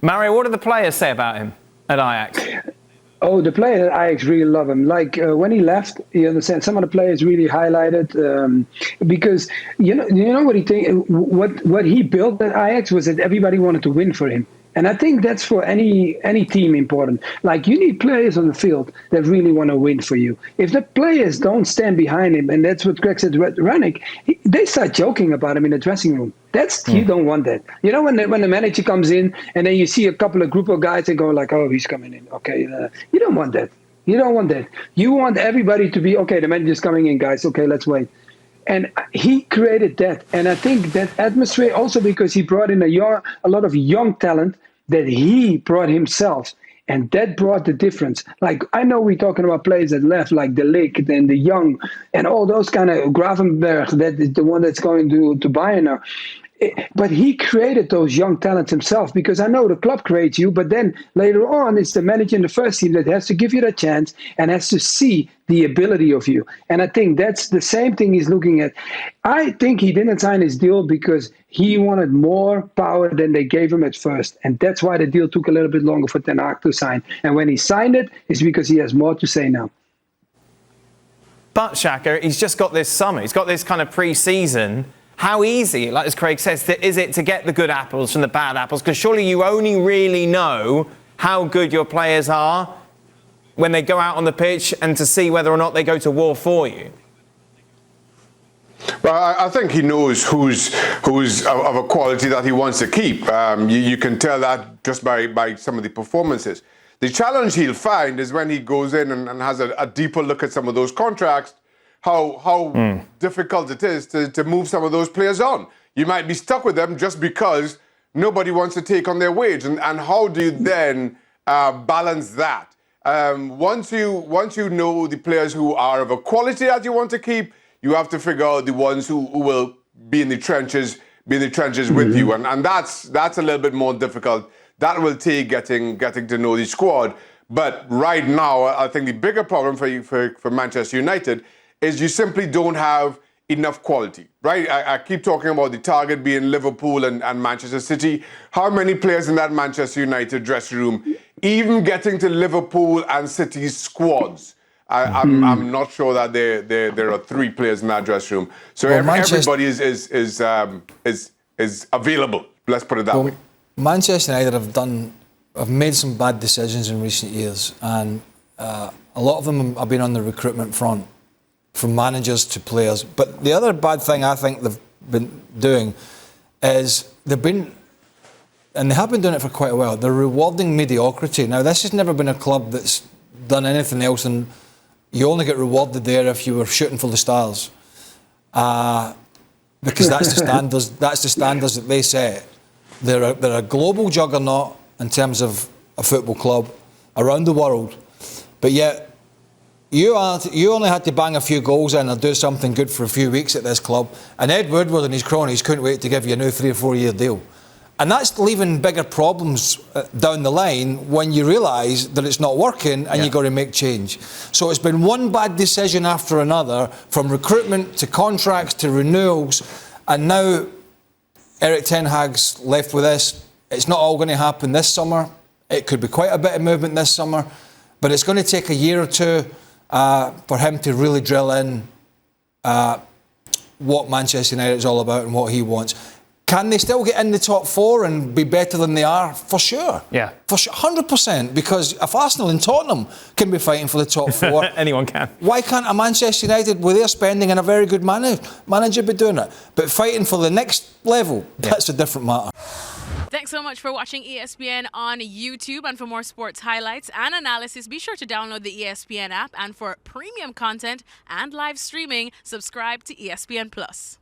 Mario, what do the players say about him at Ajax? Oh, the players at Ajax really love him. Like when he left, you understand, some of the players really highlighted because you know what he think. What he built at Ajax was that everybody wanted to win for him. And I think that's for any team important. Like, you need players on the field that really want to win for you. If the players don't stand behind him, and that's what Greg said to Rannick, they start joking about him in the dressing room. You don't want that. You know, when the manager comes in and then you see a couple of group of guys that go like, oh, he's coming in. Okay, you don't want that. You don't want that. You want everybody to be, okay, the manager's coming in, guys. Okay, let's wait. And he created that. And I think that atmosphere also because he brought in a lot of young talent that he brought himself. And that brought the difference. Like, I know we're talking about players that left, like De Ligt and De Jong and all those kind of Gravenberg, that is the one that's going to Bayern now. But he created those young talents himself, because I know the club creates you, but then later on it's the manager in the first team that has to give you that chance and has to see the ability of you. And I think that's the same thing he's looking at. I think he didn't sign his deal because he wanted more power than they gave him at first. And that's why the deal took a little bit longer for Ten Hag to sign. And when he signed it, it's because he has more to say now. But, Shaka, he's just got this summer. He's got this kind of pre-season. How easy, like as Craig says, is it to get the good apples from the bad apples? Because surely you only really know how good your players are when they go out on the pitch and to see whether or not they go to war for you. Well, I think he knows who's of a quality that he wants to keep. You can tell that just by some of the performances. The challenge he'll find is when he goes in and has a deeper look at some of those contracts, how difficult it is to move some of those players on. You might be stuck with them just because nobody wants to take on their wage. And how do you then balance that? Once you know the players who are of a quality that you want to keep, you have to figure out the ones who will be in the trenches with you. And that's a little bit more difficult. That will take getting to know the squad. But right now, I think the bigger problem for Manchester United is you simply don't have enough quality, right? I keep talking about the target being Liverpool and Manchester City. How many players in that Manchester United dressing room, even getting to Liverpool and City's squads? I'm not sure that there are 3 players in that dressing room. So everybody is available. Let's put it that way. Manchester United have made some bad decisions in recent years, and a lot of them have been on the recruitment front, from managers to players. But the other bad thing I think they've been doing is they have been doing it for quite a while, they're rewarding mediocrity. Now, this has never been a club that's done anything else, and you only get rewarded there if you were shooting for the stars. Because that's the standards that they set. They're a global juggernaut in terms of a football club around the world. But yet, you only had to bang a few goals in or do something good for a few weeks at this club, and Ed Woodward and his cronies couldn't wait to give you a new 3 or 4 year deal. And that's leaving bigger problems down the line when you realise that it's not working and you've got to make change. So it's been one bad decision after another, from recruitment to contracts to renewals, and now Erik Ten Hag's left with this. It's not all going to happen this summer. It could be quite a bit of movement this summer, but it's going to take a year or two for him to really drill in what Manchester United is all about and what he wants. Can they still get in the top 4 and be better than they are? For sure. Yeah. For sure, 100%. Because if Arsenal and Tottenham can be fighting for the top 4... anyone can. Why can't a Manchester United, with their spending and a very good manager, be doing it? But fighting for the next level, that's a different matter. Thanks so much for watching ESPN on YouTube. And for more sports highlights and analysis, be sure to download the ESPN app. And for premium content and live streaming, subscribe to ESPN Plus.